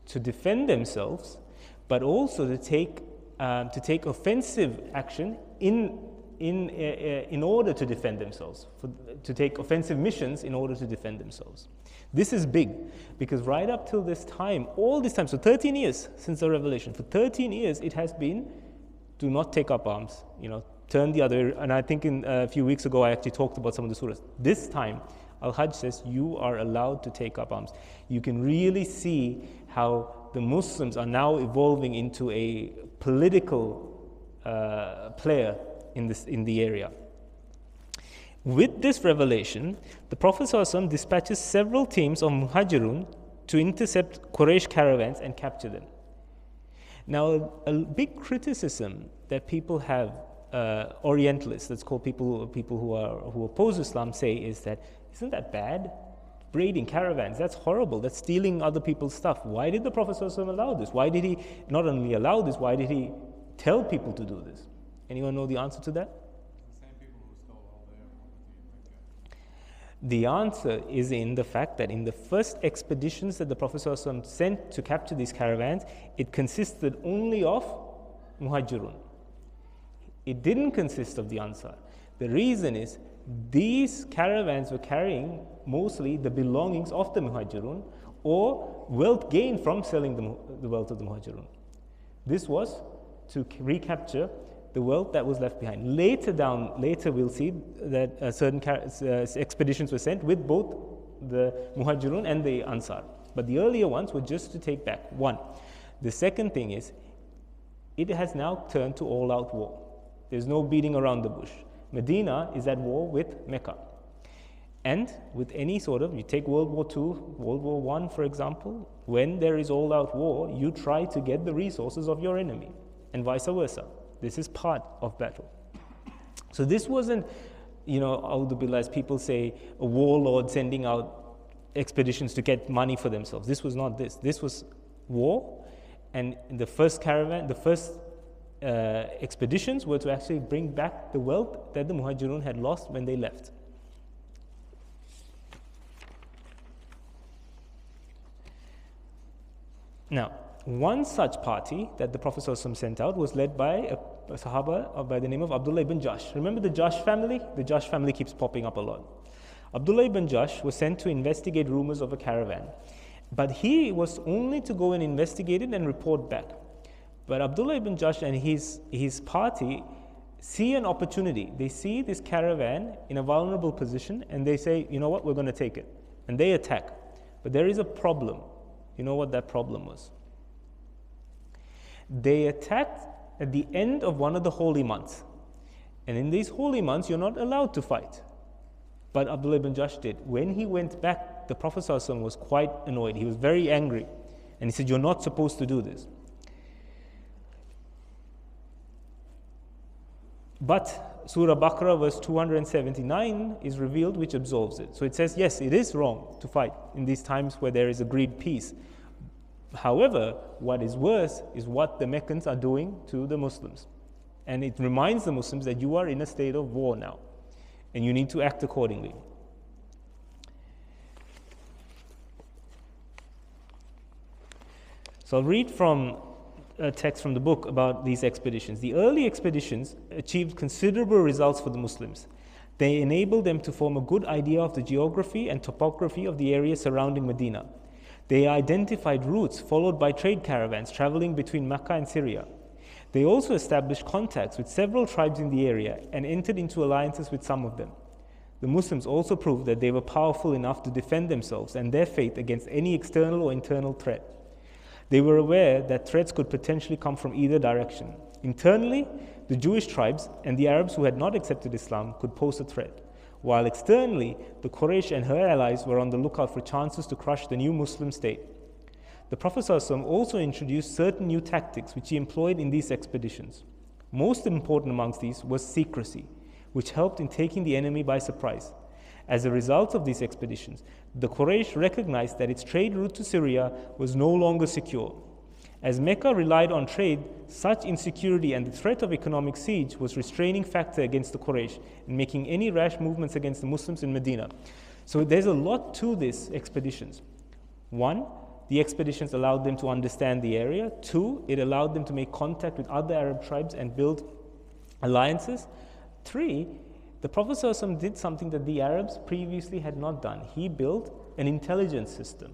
to defend themselves, but also to take offensive action in order to defend themselves, to take offensive missions in order to defend themselves. This is big, because right up till this time, all this time, so 13 years since the revelation, for 13 years it has been, do not take up arms, turn the other way. And I think a few weeks ago I actually talked about some of the surahs. This time, Al-Hajj says you are allowed to take up arms. You can really see how the Muslims are now evolving into a political player in the area. With this revelation, the Prophet ﷺ dispatches several teams of Muhajirun to intercept Quraysh caravans and capture them. Now, a big criticism that people have, Orientalists, that's called people who oppose Islam, say is that, isn't that bad? Raiding caravans, that's horrible, that's stealing other people's stuff. Why did the Prophet ﷺ allow this? Why did he not only allow this, why did he tell people to do this? Anyone know the answer to that? The same people who stole all their property. The answer is in the fact that in the first expeditions that the Prophet ﷺ sent to capture these caravans, it consisted only of Muhajirun. It didn't consist of the Ansar. The reason is these caravans were carrying mostly the belongings of the Muhajirun or wealth gained from selling the wealth of the Muhajirun. This was to recapture the wealth that was left behind. Later we'll see that certain expeditions were sent with both the Muhajirun and the Ansar. But the earlier ones were just to take back. One. The second thing is, it has now turned to all-out war. There's no beating around the bush. Medina is at war with Mecca. And with any sort of, you take World War II, World War I, for example, when there is all-out war, you try to get the resources of your enemy, and vice versa. This is part of battle. So this wasn't, as people say, a warlord sending out expeditions to get money for themselves. This was not this. This was war, and the first expeditions were to actually bring back the wealth that the Muhajirun had lost when they left. Now, one such party that the Prophet ﷺ sent out was led by a Sahaba by the name of Abdullah ibn Jahsh. Remember the Jahsh family? The Jahsh family keeps popping up a lot. Abdullah ibn Jahsh was sent to investigate rumors of a caravan. But he was only to go and investigate it and report back. But Abdullah ibn Jahsh and his party see an opportunity. They see this caravan in a vulnerable position and they say, you know what, we're going to take it. And they attack. But there is a problem. You know what that problem was? They attacked at the end of one of the holy months. And in these holy months, you're not allowed to fight. But Abdullah ibn Jahsh did. When he went back, the Prophet ﷺ was quite annoyed. He was very angry. And he said, you're not supposed to do this. But Surah Baqarah verse 279 is revealed, which absolves it. So it says, yes, it is wrong to fight in these times where there is agreed peace. However, what is worse is what the Meccans are doing to the Muslims. And it reminds the Muslims that you are in a state of war now, and you need to act accordingly. So I'll read from a text from the book about these expeditions. The early expeditions achieved considerable results for the Muslims. They enabled them to form a good idea of the geography and topography of the area surrounding Medina. They identified routes followed by trade caravans traveling between Mecca and Syria. They also established contacts with several tribes in the area and entered into alliances with some of them. The Muslims also proved that they were powerful enough to defend themselves and their faith against any external or internal threat. They were aware that threats could potentially come from either direction. Internally, the Jewish tribes and the Arabs who had not accepted Islam could pose a threat, while externally, the Quraysh and her allies were on the lookout for chances to crush the new Muslim state. The Prophet ﷺ also introduced certain new tactics which he employed in these expeditions. Most important amongst these was secrecy, which helped in taking the enemy by surprise. As a result of these expeditions, the Quraysh recognized that its trade route to Syria was no longer secure. As Mecca relied on trade, such insecurity and the threat of economic siege was a restraining factor against the Quraysh in making any rash movements against the Muslims in Medina. So there's a lot to these expeditions. One, the expeditions allowed them to understand the area. Two, it allowed them to make contact with other Arab tribes and build alliances. Three, the Prophet ﷺ did something that the Arabs previously had not done. He built an intelligence system.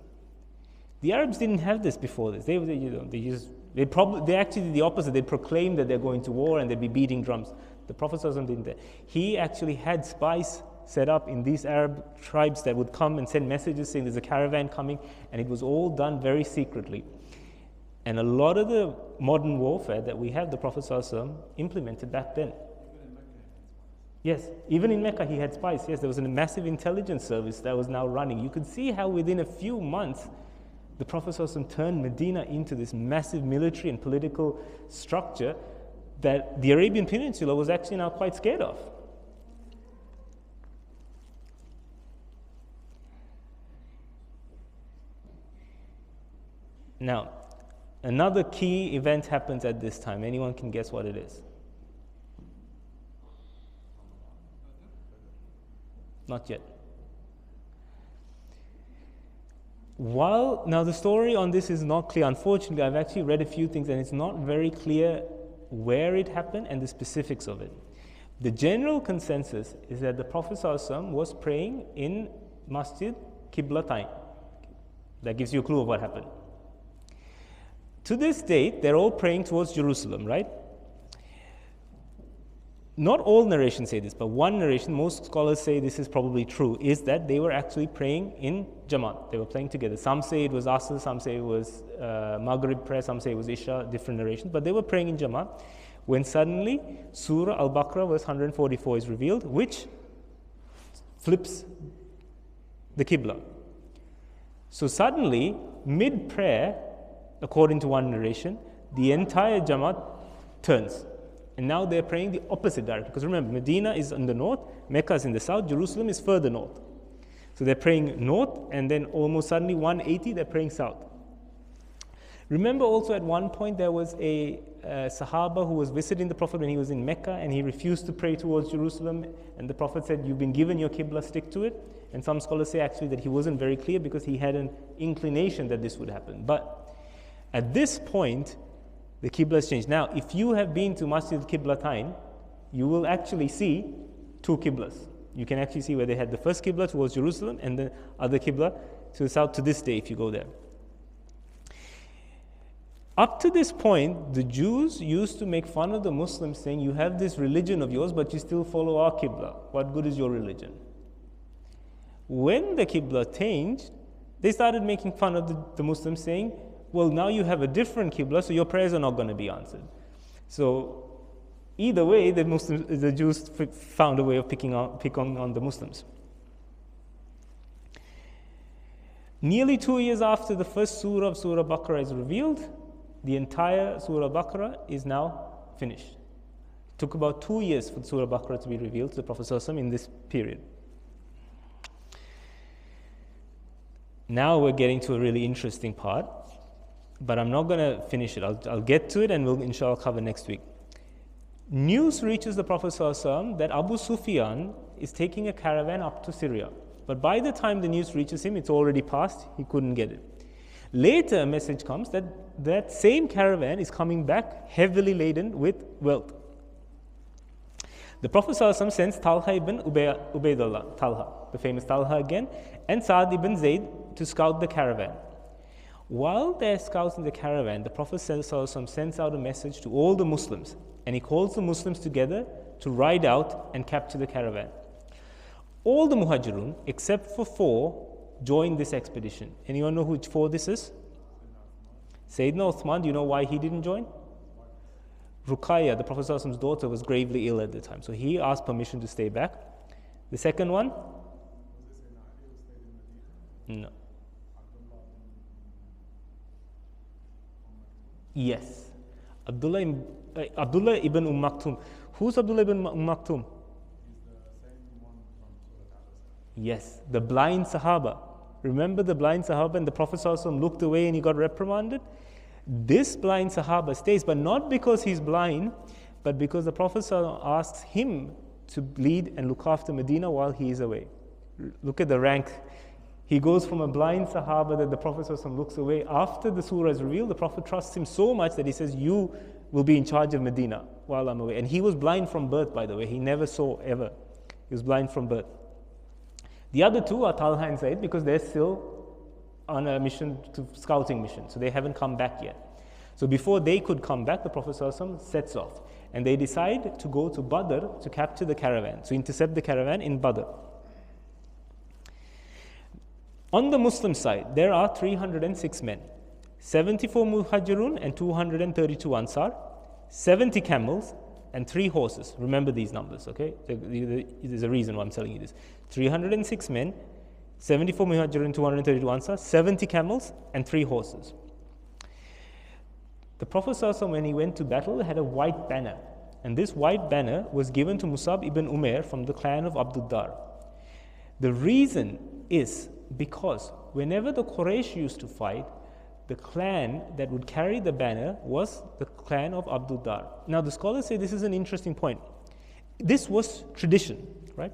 The Arabs didn't have this before this. They actually did the opposite. They proclaimed that they're going to war and they'd be beating drums. The Prophet ﷺ didn't. He actually had spies set up in these Arab tribes that would come and send messages saying there's a caravan coming, and it was all done very secretly. And a lot of the modern warfare that we have, the Prophet ﷺ implemented back then. Yes, even in Mecca he had spies. Yes, there was a massive intelligence service that was now running. You could see how within a few months the Prophet ﷺ turned Medina into this massive military and political structure that the Arabian Peninsula was actually now quite scared of. Now, another key event happens at this time. Anyone can guess what it is? Not yet. Now the story on this is not clear. Unfortunately, I've actually read a few things and it's not very clear where it happened and the specifics of it. The general consensus is that the Prophet ﷺ was praying in Masjid Qiblatain. That gives you a clue of what happened. To this date, they're all praying towards Jerusalem, right? Not all narrations say this, but one narration, most scholars say this is probably true, is that they were actually praying in Jamaat. They were praying together. Some say it was Asr, some say it was Maghreb prayer, some say it was Isha, different narrations, but they were praying in Jamaat when suddenly Surah Al-Baqarah verse 144 is revealed, which flips the Qibla. So suddenly, mid-prayer, according to one narration, the entire Jamaat turns. And now they're praying the opposite direction. Because remember, Medina is in the north, Mecca is in the south, Jerusalem is further north. So they're praying north, and then almost suddenly 180, they're praying south. Remember also at one point there was a Sahaba who was visiting the Prophet when he was in Mecca, and he refused to pray towards Jerusalem. And the Prophet said, you've been given your Qibla, stick to it. And some scholars say actually that he wasn't very clear because he had an inclination that this would happen. But at this point, the Qibla has changed. Now, if you have been to Masjid Qiblatain, you will actually see two Qiblas. You can actually see where they had the first Qibla towards Jerusalem and the other Qibla to the south to this day if you go there. Up to this point, the Jews used to make fun of the Muslims saying, you have this religion of yours, but you still follow our Qibla. What good is your religion? When the Qibla changed, they started making fun of the Muslims saying, well, now you have a different Qibla, so your prayers are not going to be answered. So either way, the Jews found a way of picking on the Muslims. Nearly 2 years after the first surah of Surah Baqarah is revealed, the entire Surah Baqarah is now finished. It took about 2 years for Surah Baqarah to be revealed to the Prophet ﷺ in this period. Now we're getting to a really interesting part, but I'm not going to finish it. I'll get to it and we'll inshallah cover next week. News reaches the Prophet ﷺ that Abu Sufyan is taking a caravan up to Syria. But by the time the news reaches him, it's already passed. He couldn't get it. Later, a message comes that that same caravan is coming back heavily laden with wealth. The Prophet ﷺ sends Talha ibn Ubaidullah, Talha, the famous Talha again, and Sa'd ibn Zayd to scout the caravan. While they're scouting the caravan, the Prophet ﷺ sends out a message to all the Muslims, and he calls the Muslims together to ride out and capture the caravan. All the Muhajirun, except for 4, joined this expedition. Anyone know which 4 this is? Sayyidina Uthman. Do you know why he didn't join? Ruqayya, the Prophet ﷺ's daughter, was gravely ill at the time, so he asked permission to stay back. The second one? No. Yes. Abdullah ibn Maktum. Who's Abdullah ibn Maktum? He's the same one from Surah Al-Ahmad. Yes, the blind Sahaba. Remember the blind Sahaba, and the Prophet ﷺ looked away and he got reprimanded? This blind Sahaba stays, but not because he's blind, but because the Prophet ﷺ asks him to lead and look after Medina while he is away. Look at the rank. He goes from a blind Sahaba that the Prophet ﷺ looks away. After the surah is revealed, the Prophet trusts him so much that he says, you will be in charge of Medina while I'm away. And he was blind from birth, by the way. He never saw ever. He was blind from birth. The other two are Talha and Zaid because they're still on a mission, scouting mission. So they haven't come back yet. So before they could come back, the Prophet ﷺ sets off. And they decide to go to Badr to capture the caravan, to intercept the caravan in Badr. On the Muslim side, there are 306 men, 74 Muhajirun and 232 Ansar, 70 camels and 3 horses. Remember these numbers, okay? There's a reason why I'm telling you this. 306 men, 74 Muhajirun, 232 Ansar, 70 camels and 3 horses. The Prophet ﷺ, when he went to battle, had a white banner. And this white banner was given to Musab ibn Umair from the clan of Abdud Dar. The reason is because whenever the Quraysh used to fight, the clan that would carry the banner was the clan of Abdud Dar. Now the scholars say this is an interesting point. This was tradition, right?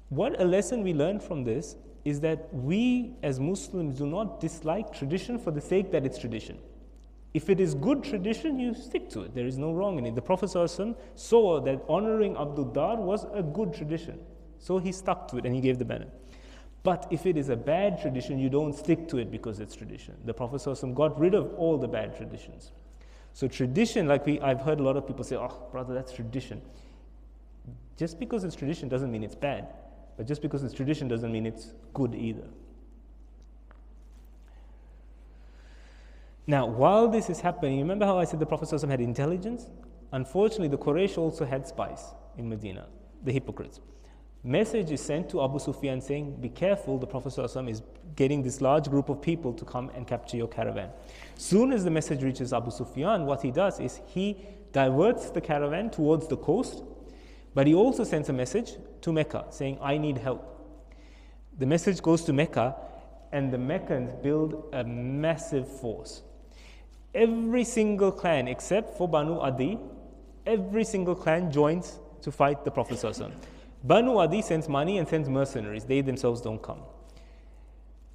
What a lesson we learn from this is that we as Muslims do not dislike tradition for the sake that it's tradition. If it is good tradition, you stick to it. There is no wrong in it. The Prophet ﷺ saw that honoring Abdud Dar was a good tradition. So he stuck to it and he gave the banner. But if it is a bad tradition, you don't stick to it because it's tradition. The Prophet ﷺ got rid of all the bad traditions. So tradition, I've heard a lot of people say, oh, brother, that's tradition. Just because it's tradition doesn't mean it's bad. But just because it's tradition doesn't mean it's good either. Now, while this is happening, remember how I said the Prophet ﷺ had intelligence? Unfortunately, the Quraysh also had spies in Medina, the hypocrites. Message is sent to Abu Sufyan saying, be careful, the Prophet ﷺ is getting this large group of people to come and capture your caravan. Soon as the message reaches Abu Sufyan, what he does is he diverts the caravan towards the coast, but he also sends a message to Mecca saying, I need help. The message goes to Mecca, and the Meccans build a massive force. Every single clan except for Banu Adi, every single clan joins to fight the Prophet ﷺ. Banu Adi sends money and sends mercenaries. They themselves don't come.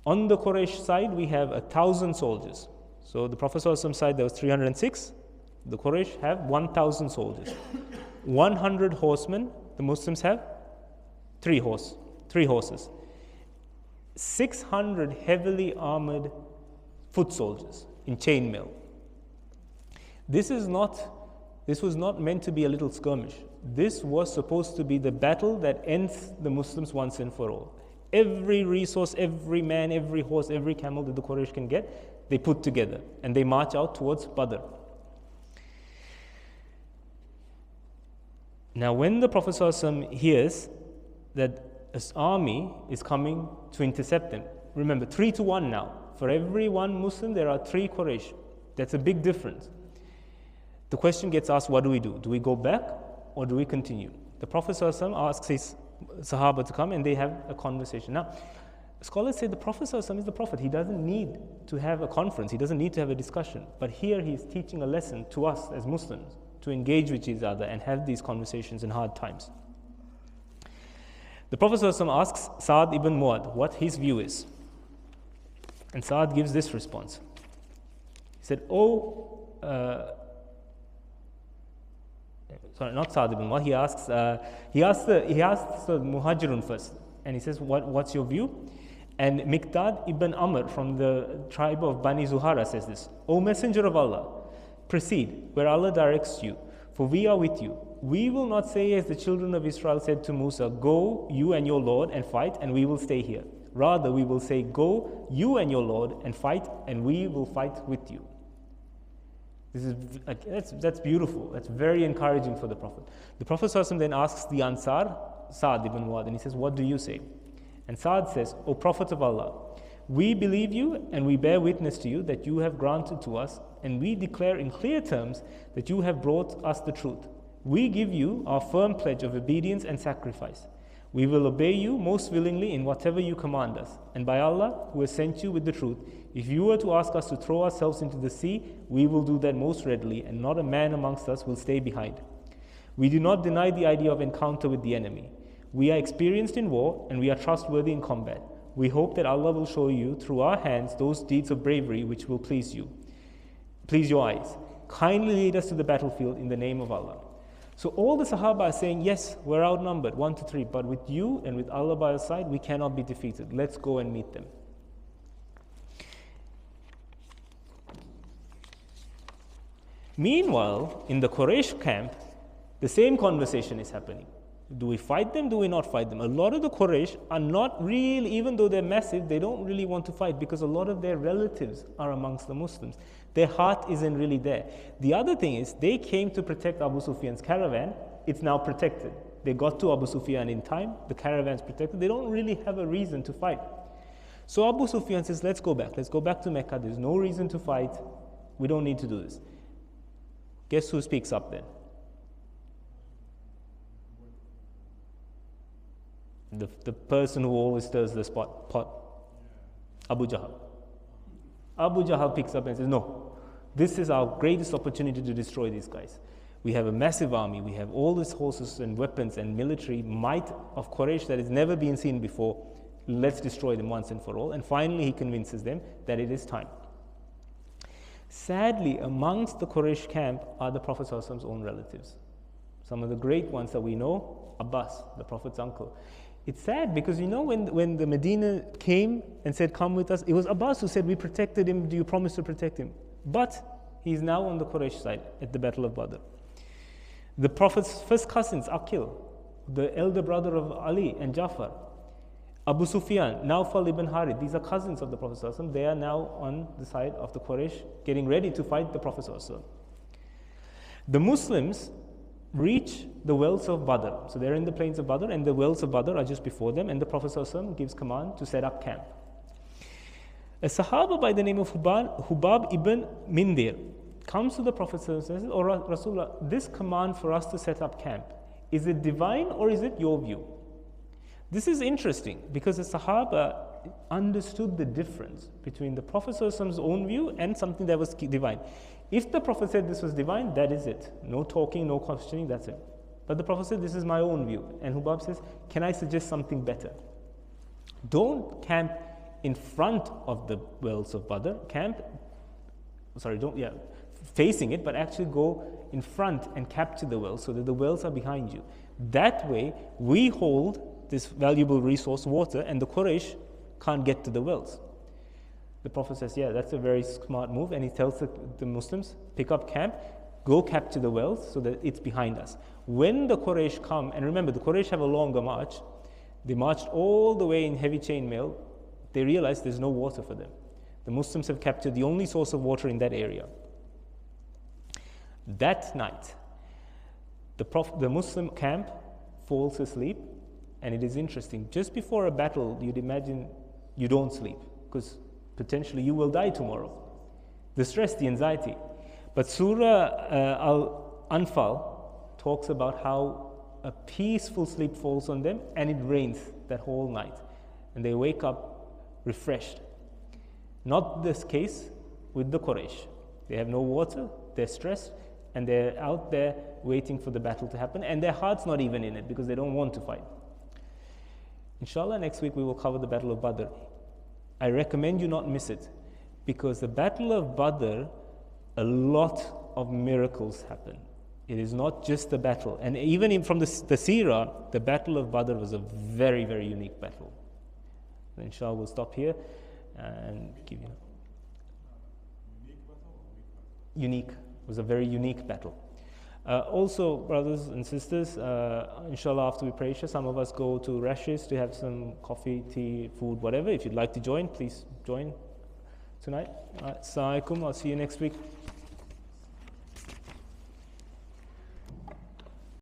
On the Quraysh side, we have 1,000 soldiers. So the Prophet ﷺ side, there was 306. The Quraysh have 1,000 soldiers. 100 horsemen, the Muslims have 3 horses. 600 heavily armored foot soldiers in chainmail. This was not meant to be a little skirmish. This was supposed to be the battle that ends the Muslims once and for all. Every resource, every man, every horse, every camel that the Quraysh can get, they put together and they march out towards Badr. Now when the Prophet ﷺ hears that this army is coming to intercept them, remember 3-1 now. For every one Muslim there are 3 Quraysh. That's a big difference. The question gets asked, what do we do? Do we go back or do we continue? The Prophet ﷺ asks his Sahaba to come and they have a conversation. Now, scholars say the Prophet ﷺ is the Prophet. He doesn't need to have a conference. He doesn't need to have a discussion. But here he's teaching a lesson to us as Muslims to engage with each other and have these conversations in hard times. The Prophet ﷺ asks Sa'd ibn Mu'adh what his view is. And Sa'd gives this response. He said, not Sa'd ibn Mu'adh, he asks the Muhajirun first, and he says, what's your view? And Miqdad ibn Amr from the tribe of Bani Zuhara says this, O Messenger of Allah, proceed where Allah directs you, for we are with you. We will not say as the children of Israel said to Musa, go you and your Lord and fight, and we will stay here. Rather, we will say, go you and your Lord and fight, and we will fight with you. That's beautiful. That's very encouraging for the Prophet. The Prophet ﷺ then asks the Ansar, Sa'd ibn Mu'adh, and he says, what do you say? And Sa'd says, O Prophet of Allah, we believe you and we bear witness to you that you have granted to us and we declare in clear terms that you have brought us the truth. We give you our firm pledge of obedience and sacrifice. We will obey you most willingly in whatever you command us. And by Allah, who has sent you with the truth, if you were to ask us to throw ourselves into the sea, we will do that most readily, and not a man amongst us will stay behind. We do not deny the idea of encounter with the enemy. We are experienced in war, and we are trustworthy in combat. We hope that Allah will show you through our hands those deeds of bravery which will please your eyes. Kindly lead us to the battlefield in the name of Allah. So all the Sahaba are saying, yes, we're outnumbered, 1 to 3, but with you and with Allah by our side, we cannot be defeated. Let's go and meet them. Meanwhile, in the Quraysh camp, the same conversation is happening. Do we fight them? Do we not fight them? A lot of the Quraysh are not really, even though they're massive, they don't really want to fight because a lot of their relatives are amongst the Muslims. Their heart isn't really there. The other thing is, they came to protect Abu Sufyan's caravan. It's now protected. They got to Abu Sufyan in time. The caravan's protected. They don't really have a reason to fight. So Abu Sufyan says, let's go back. Let's go back to Mecca. There's no reason to fight. We don't need to do this. Guess who speaks up then? The person who always stirs the pot, Abu Jahl. Abu Jahl picks up and says, no, this is our greatest opportunity to destroy these guys. We have a massive army, we have all these horses and weapons and military might of Quraysh that has never been seen before. Let's destroy them once and for all. And finally he convinces them that it is time. Sadly, amongst the Quraysh camp are the Prophet's own relatives. Some of the great ones that we know, Abbas, the Prophet's uncle. It's sad because when the Medina came and said, come with us, it was Abbas who said, we protected him, do you promise to protect him? But he's now on the Quraysh side at the Battle of Badr. The Prophet's first cousins, Aqil, the elder brother of Ali and Jafar, Abu Sufyan, Nawfal ibn Harith, these are cousins of the Prophet ﷺ. They are now on the side of the Quraysh, getting ready to fight the Prophet ﷺ. The Muslims reach the wells of Badr. So they're in the plains of Badr, and the wells of Badr are just before them, and the Prophet ﷺ gives command to set up camp. A Sahaba by the name of Hubab ibn Mindir comes to the Prophet ﷺ and says, "Oh Rasulullah, this command for us to set up camp, is it divine or is it your view?" This is interesting because the Sahaba understood the difference between the Prophet ﷺ's own view and something that was divine. If the Prophet said this was divine, that is it. No talking, no questioning, that's it. But the Prophet said, this is my own view. And Hubab says, can I suggest something better? Don't camp in front of the wells of Badr. Facing it, but actually go in front and capture the wells so that the wells are behind you. That way, we hold this valuable resource, water, and the Quraysh can't get to the wells. The Prophet says, yeah, that's a very smart move, and he tells the Muslims, pick up camp, go capture the wells so that it's behind us. When the Quraysh come, and remember, the Quraysh have a longer march, they marched all the way in heavy chainmail, they realize there's no water for them. The Muslims have captured the only source of water in that area. That night, the Muslim camp falls asleep, and it is interesting. Just before a battle, you'd imagine you don't sleep, because potentially you will die tomorrow. The stress, the anxiety. But Surah Al-Anfal talks about how a peaceful sleep falls on them, and it rains that whole night. And they wake up refreshed. Not this case with the Quraysh. They have no water, they're stressed, and they're out there waiting for the battle to happen, and their heart's not even in it because they don't want to fight. Inshallah, next week we will cover the Battle of Badr. I recommend you not miss it, because the Battle of Badr, a lot of miracles happen. It is not just a battle. And even from the Seerah, the Battle of Badr was a very, very unique battle. Inshallah, we'll stop here and give you... Unique battle or weak battle? Unique. It was a very unique battle. Also, brothers and sisters, inshallah, after we pray Isha, some of us go to Rashis to have some coffee, tea, food, whatever. If you'd like to join, please join tonight. Assalamu alaikum. I'll see you next week.